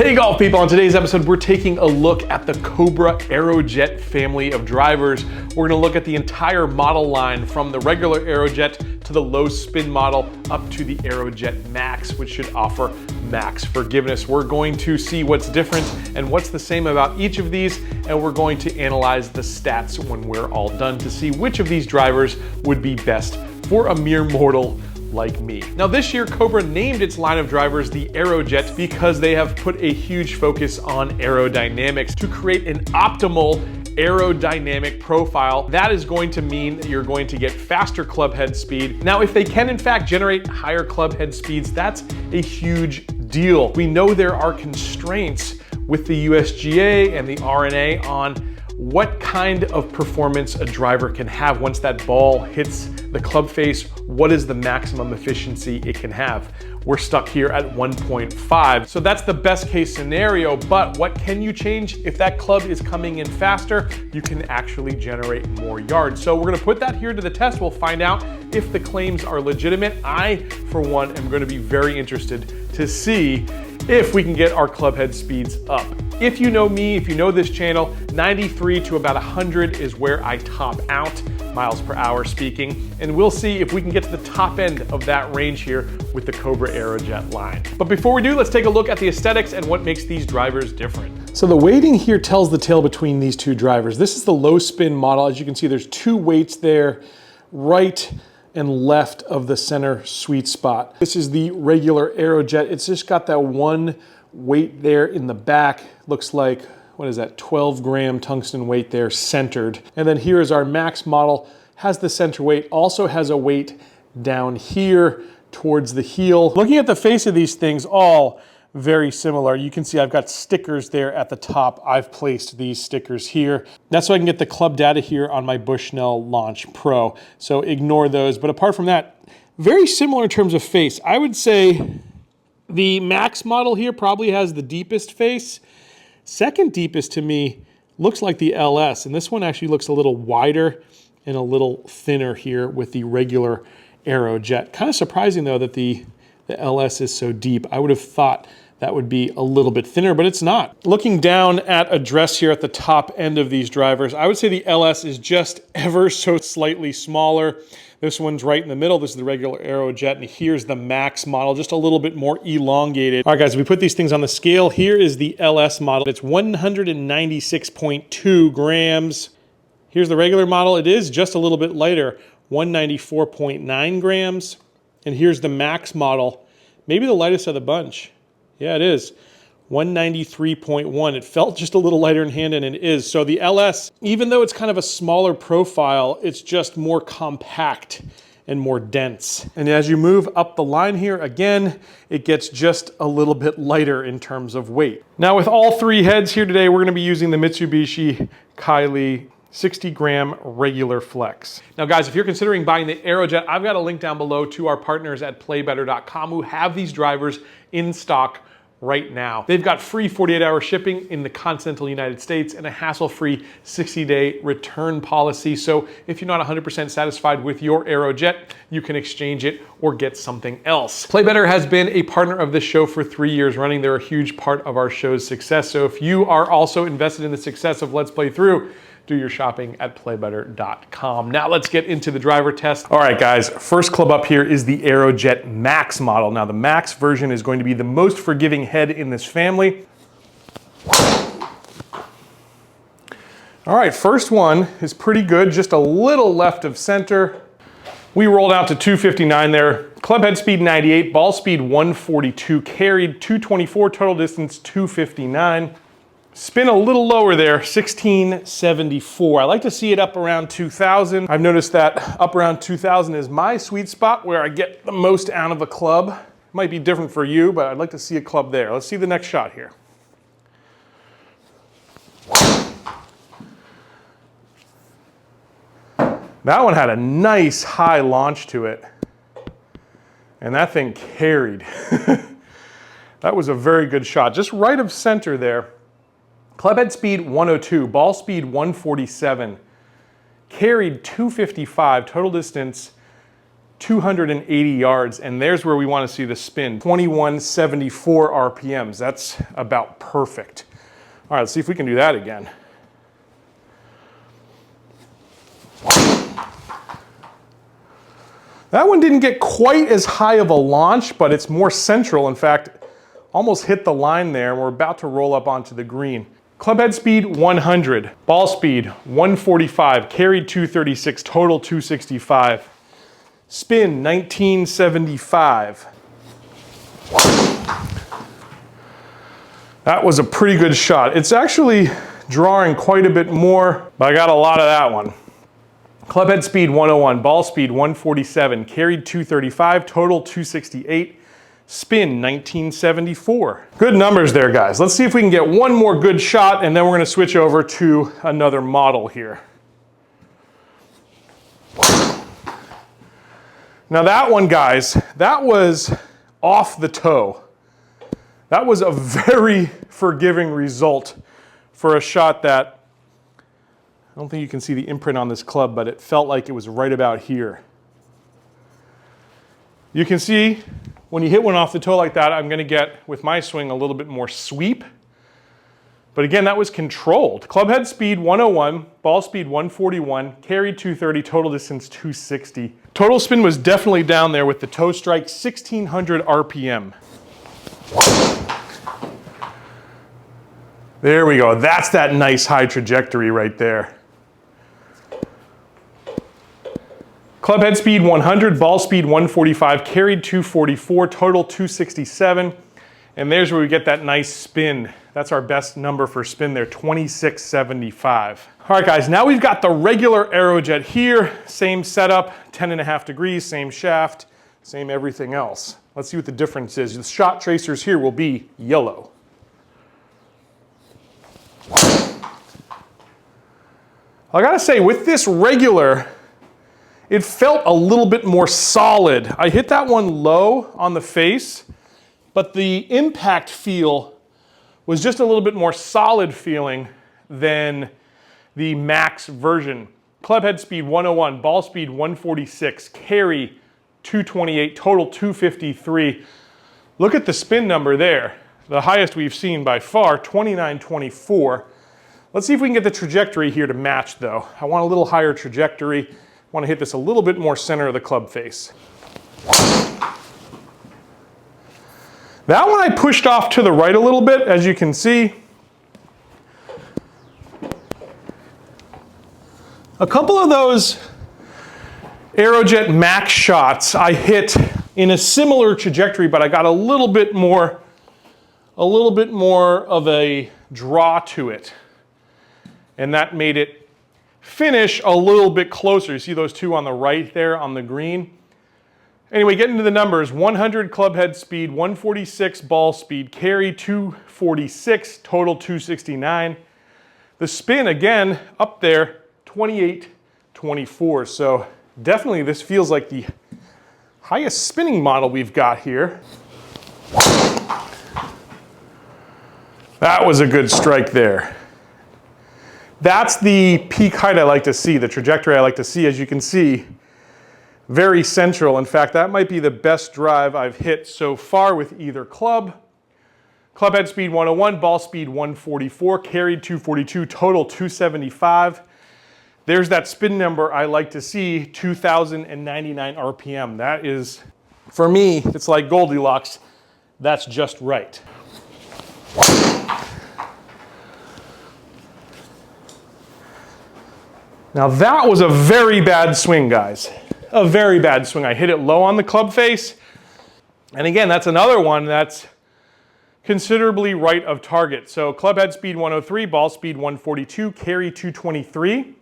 Hey golf people, on today's episode we're taking a look at the Cobra Aerojet family of drivers. We're going to look at the entire model line from the regular Aerojet to the low spin model up to the Aerojet Max, which should offer max forgiveness. We're going to see what's different and what's the same about each of these, and we're going to analyze the stats when we're all done to see which of these drivers would be best for a mere mortal like me. Now this year, Cobra named its line of drivers the Aerojet because they have put a huge focus on aerodynamics to create an optimal aerodynamic profile. That is going to mean that you're going to get faster club head speed. Now, if they can in fact generate higher club head speeds, that's a huge deal. We know there are constraints with the USGA and the R&A on what kind of performance a driver can have once that ball hits the club face. What is the maximum efficiency it can have? We're stuck here at 1.5. So that's the best case scenario, but what can you change? If that club is coming in faster, you can actually generate more yards. So we're gonna put that here to the test. We'll find out if the claims are legitimate. I, for one, am gonna be very interested to see if we can get our club head speeds up. If you know me, if you know this channel, 93 to about 100 is where I top out, miles per hour speaking, and we'll see if we can get to the top end of that range here with the Cobra Aerojet line. But before we do, let's take a look at the aesthetics and what makes these drivers different. So the weighting here tells the tale between these two drivers. This is the low spin model. As you can see, there's two weights there, right and left of the center sweet spot. This is the regular Aerojet. It's just got that one weight there in the back. Looks like, what is that, 12 gram tungsten weight there centered. And then here is our Max model, has the center weight, also has a weight down here towards the heel. Looking at the face of these things, all very similar. You can see I've got stickers there at the top. I've placed these stickers here. That's so I can get the club data here on my Bushnell Launch Pro. So ignore those. But apart from that, very similar in terms of face. I would say the Max model here probably has the deepest face. Second deepest to me looks like the LS, and this one actually looks a little wider and a little thinner here with the regular Aerojet. Kind of surprising though that the LS is so deep. I would have thought that would be a little bit thinner, but it's not. Looking down at address here at the top end of these drivers, I would say the LS is just ever so slightly smaller. This one's right in the middle. This is the regular Aerojet, and here's the Max model, just a little bit more elongated. All right, guys, we put these things on the scale. Here is the LS model. It's 196.2 grams. Here's the regular model. It is just a little bit lighter, 194.9 grams. And here's the Max model, maybe the lightest of the bunch. Yeah, it is. 193.1. It felt just a little lighter in hand, and it is. So the LS, even though it's kind of a smaller profile, it's just more compact and more dense. And as you move up the line here, again, it gets just a little bit lighter in terms of weight. Now with all three heads here today, we're gonna be using the Mitsubishi Kylie 60 gram regular flex. Now guys, if you're considering buying the Aerojet, I've got a link down below to our partners at playbetter.com who have these drivers in stock right now. They've got free 48-hour shipping in the continental United States and a hassle-free 60-day return policy. So if you're not 100% satisfied with your Aerojet, you can exchange it or get something else. Playbetter has been a partner of this show for 3 years running. They're a huge part of our show's success. So if you are also invested in the success of Let's Play Through, do your shopping at playbetter.com. Now let's get into the driver test. All right, guys, first club up here is the Aerojet Max model. Now the Max version is going to be the most forgiving head in this family. All right, first one is pretty good, just a little left of center. We rolled out to 259 there. Club head speed 98, ball speed 142, carried 224, total distance 259. Spin a little lower there, 1674. I like to see it up around 2000. I've noticed that up around 2000 is my sweet spot where I get the most out of a club. Might be different for you, but I'd like to see a club there. Let's see the next shot here. That one had a nice high launch to it. And that thing carried. That was a very good shot, just right of center there. Club head speed 102, ball speed 147, carried 255, total distance 280 yards, and there's where we want to see the spin. 2174 RPMs. That's about perfect. All right, let's see if we can do that again. That one didn't get quite as high of a launch, but it's more central. In fact, almost hit the line there, and we're about to roll up onto the green. Club head speed 100, ball speed 145, carried 236, total 265. Spin 1975. That was a pretty good shot. It's actually drawing quite a bit more, but I got a lot of that one. Club head speed 101, ball speed 147, carried 235, total 268. Spin 1974. Good numbers there, guys. Let's see if we can get one more good shot, and then we're going to switch over to another model here. Now that one, guys, that was off the toe. That was a very forgiving result for a shot that, I don't think you can see the imprint on this club, but it felt like it was right about here. You can see when you hit one off the toe like that, I'm going to get, with my swing, a little bit more sweep. But again, that was controlled. Club head speed 101, ball speed 141, carried 230, total distance 260. Total spin was definitely down there with the toe strike, 1600 RPM. There we go. That's that nice high trajectory right there. Club head speed 100, ball speed 145, carried 244, total 267. And there's where we get that nice spin. That's our best number for spin there, 2675. All right, guys, now we've got the regular Aerojet here. Same setup, 10.5 degrees, same shaft, same everything else. Let's see what the difference is. The shot tracers here will be yellow. I gotta say, with this regular, it felt a little bit more solid. I hit that one low on the face, but the impact feel was just a little bit more solid feeling than the max version. Club head speed 101, ball speed 146, carry 228, total 253. Look at the spin number there. The highest we've seen by far, 2924. Let's see if we can get the trajectory here to match though. I want a little higher trajectory. I want to hit this a little bit more center of the club face. That one I pushed off to the right a little bit, as you can see. A couple of those Aerojet Max shots I hit in a similar trajectory, but I got a little bit more of a draw to it. And that made it finish a little bit closer. You see those two on the right there on the green? Anyway, getting to the numbers, 100 club head speed, 146 ball speed, carry 246, total 269. The spin, again, up there, 2824. So definitely this feels like the highest spinning model we've got here. That was a good strike there. That's the peak height I like to see, the trajectory I like to see. As you can see, very central. In fact, that might be the best drive I've hit so far with either club. Club head speed 101, ball speed 144, carried 242, total 275. There's that spin number I like to see, 2099 RPM. That is, for me, it's like Goldilocks. That's just right. Now that was a very bad swing, guys. A very bad swing. I hit it low on the club face. And again, that's another one that's considerably right of target. So club head speed 103, ball speed 142, carry 223,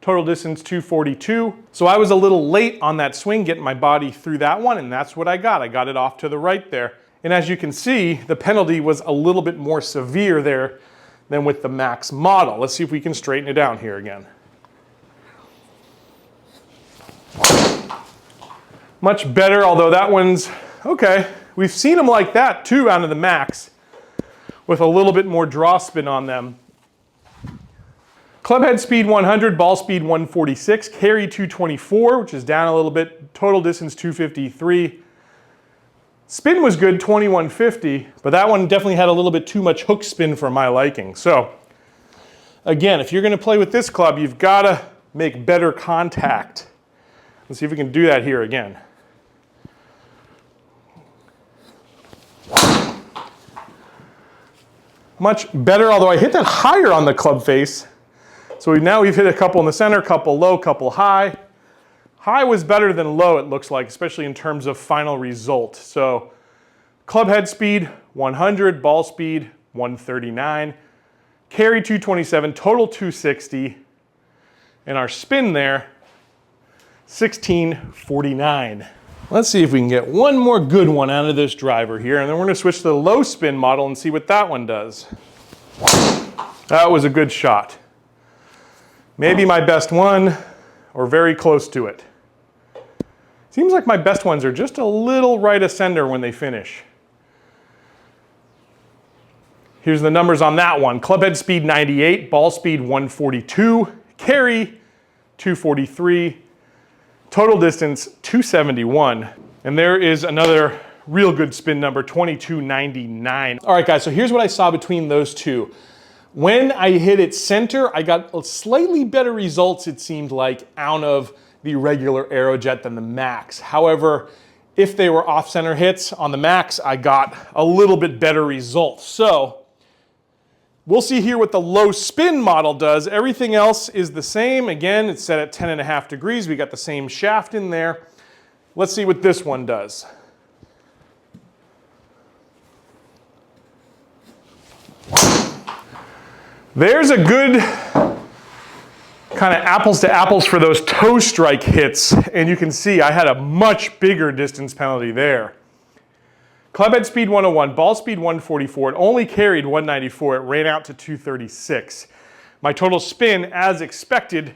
total distance 242. So I was a little late on that swing, getting my body through that one, and that's what I got. I got it off to the right there. And as you can see, the penalty was a little bit more severe there than with the Max model. Let's see if we can straighten it down here again. Much better, although that one's okay. We've seen them like that too out of the Max with a little bit more draw spin on them. Club head speed 100, ball speed 146, carry 224, which is down a little bit, total distance 253. Spin was good, 2150, but that one definitely had a little bit too much hook spin for my liking. So again, if you're gonna play with this club, you've gotta make better contact. Let's see if we can do that here again. Much better, although I hit that higher on the club face. So now we've hit a couple in the center, couple low, couple high. High was better than low, it looks like, especially in terms of final result. So club head speed 100, ball speed 139, carry 227, total 260, and our spin there 1649. Let's see if we can get one more good one out of this driver here, and then we're going to switch to the low spin model and see what that one does. That was a good shot. Maybe my best one, or very close to it. Seems like my best ones are just a little right ascender when they finish. Here's the numbers on that one. Club head speed 98, ball speed 142, carry 243, total distance 271. And there is another real good spin number, 2299. All right guys, so here's what I saw between those two. When I hit it center, I got slightly better results, it seemed like, out of the regular Aerojet than the Max. However, if they were off-center hits on the Max, I got a little bit better results. So we'll see here what the low spin model does. Everything else is the same. Again, it's set at 10.5 degrees. We got the same shaft in there. Let's see what this one does. There's a good kind of apples to apples for those toe strike hits, and you can see I had a much bigger distance penalty there. Club head speed 101, ball speed 144, it only carried 194, it ran out to 236. My total spin, as expected,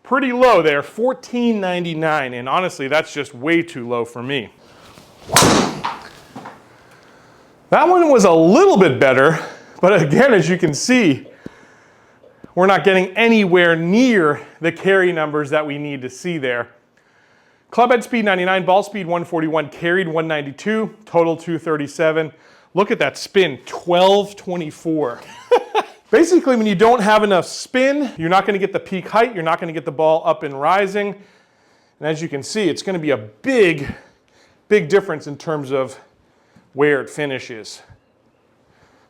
pretty low there, 1499, and honestly, that's just way too low for me. That one was a little bit better, but again, as you can see, we're not getting anywhere near the carry numbers that we need to see there. Club head speed 99, ball speed 141, carried 192, total 237. Look at that spin, 1224. Basically, when you don't have enough spin, you're not going to get the peak height, you're not going to get the ball up and rising. And as you can see, it's going to be a big, big difference in terms of where it finishes.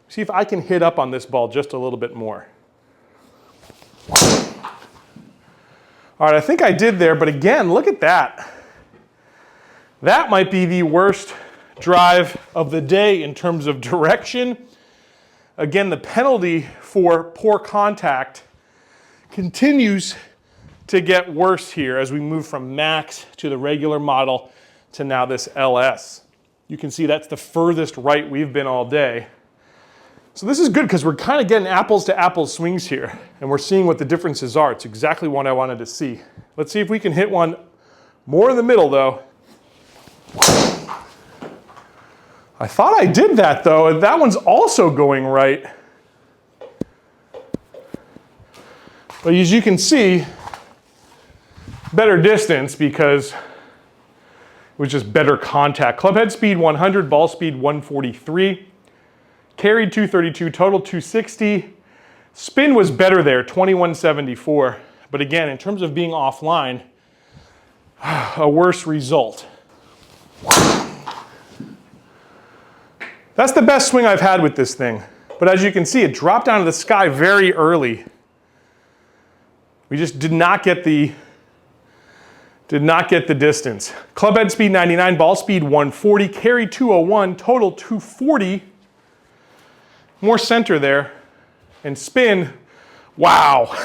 See if I can hit up on this ball just a little bit more. All right, I think I did there, but again, look at that. That might be the worst drive of the day in terms of direction. Again, the penalty for poor contact continues to get worse here as we move from Max to the regular model to now this LS. You can see that's the furthest right we've been all day. So this is good because we're kind of getting apples to apples swings here, and we're seeing what the differences are. It's exactly what I wanted to see. Let's see if we can hit one more in the middle though. I thought I did that though, and that one's also going right. But as you can see, better distance because it was just better contact. Club head speed 100, ball speed 143. Carried 232, total 260. Spin was better there, 2174. But again, in terms of being offline, a worse result. That's the best swing I've had with this thing. But as you can see, it dropped down to the sky very early. We just did not get the distance. Club head speed 99, ball speed 140, carry 201, total 240. More center there, and spin, wow.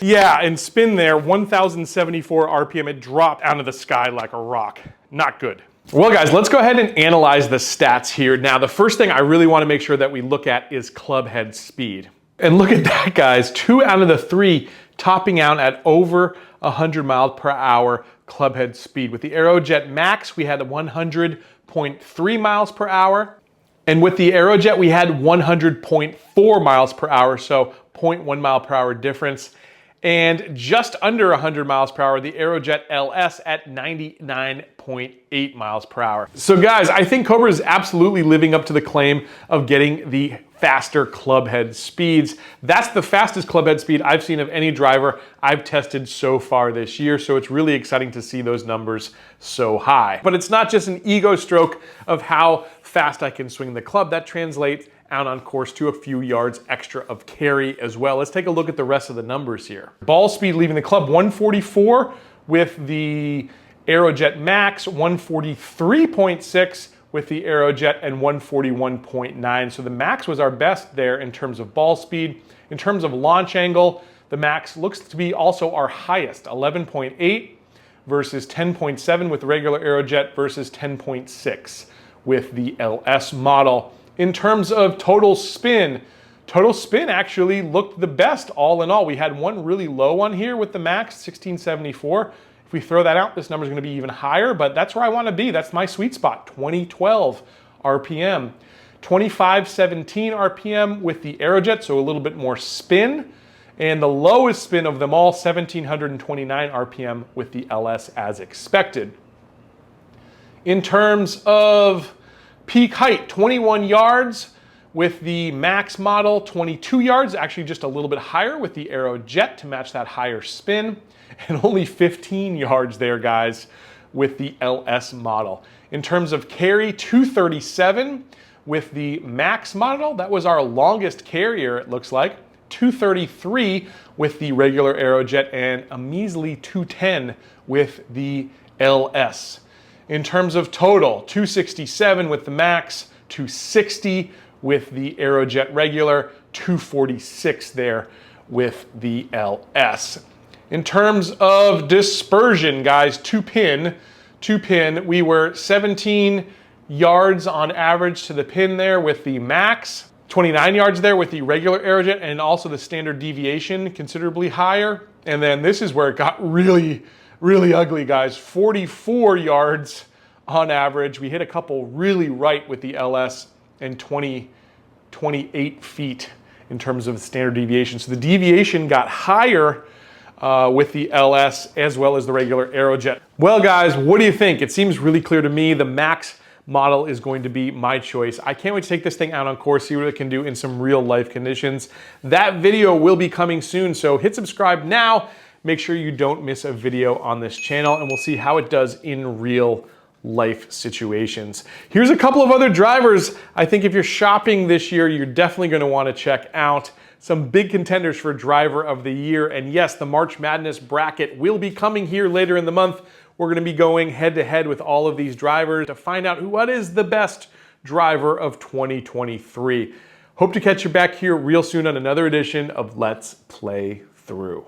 Yeah, and spin there, 1,074 RPM, it dropped out of the sky like a rock. Not good. Well guys, let's go ahead and analyze the stats here. Now, the first thing I really want to make sure that we look at is club head speed. And look at that, guys, 2 out of the 3 topping out at over 100 miles per hour club head speed. With the Aerojet Max, we had 100.3 miles per hour. And with the Aerojet, we had 100.4 miles per hour, so 0.1 mile per hour difference. And just under 100 miles per hour, the Aerojet LS at 99.8 miles per hour. So guys, I think Cobra is absolutely living up to the claim of getting the faster club head speeds. That's the fastest club head speed I've seen of any driver I've tested so far this year, so it's really exciting to see those numbers so high. But it's not just an ego stroke of how fast I can swing the club. That translates out on course to a few yards extra of carry as well. Let's take a look at the rest of the numbers here. Ball speed leaving the club, 144 with the Aerojet Max, 143.6 with the Aerojet, and 141.9. So the Max was our best there in terms of ball speed. In terms of launch angle, the Max looks to be also our highest, 11.8 versus 10.7 with the regular Aerojet versus 10.6 with the LS model. In terms of total spin actually looked the best all in all. We had one really low one here with the Max, 1674. If we throw that out, this number is going to be even higher, but that's where I want to be. That's my sweet spot, 2012 RPM. 2517 RPM with the Aerojet, so a little bit more spin. And the lowest spin of them all, 1729 RPM with the LS as expected. In terms of peak height, 21 yards with the Max model, 22 yards, actually just a little bit higher with the Aerojet to match that higher spin, and only 15 yards there, guys, with the LS model. In terms of carry, 237 with the Max model. That was our longest carrier, it looks like. 233 with the regular Aerojet, and a measly 210 with the LS. In terms of total, 267 with the Max, 260 with the Aerojet regular, 246 there with the LS. In terms of dispersion, guys, two pin, we were 17 yards on average to the pin there with the Max, 29 yards there with the regular Aerojet, and also the standard deviation considerably higher. And then this is where it got really ugly, guys. 44 yards on average. We hit a couple really right with the LS, and 28 feet in terms of standard deviation. So the deviation got higher with the LS as well as the regular Aerojet. Well, guys, what do you think? It seems really clear to me the Max model is going to be my choice. I can't wait to take this thing out on course, see what it can do in some real life conditions. That video will be coming soon, so hit subscribe now. Make sure you don't miss a video on this channel, and we'll see how it does in real life situations. Here's a couple of other drivers I think if you're shopping this year, you're definitely going to want to check out. Some big contenders for driver of the year. And yes, the March Madness bracket will be coming here later in the month. We're going to be going head to head with all of these drivers to find out what is the best driver of 2023. Hope to catch you back here real soon on another edition of Let's Play Through.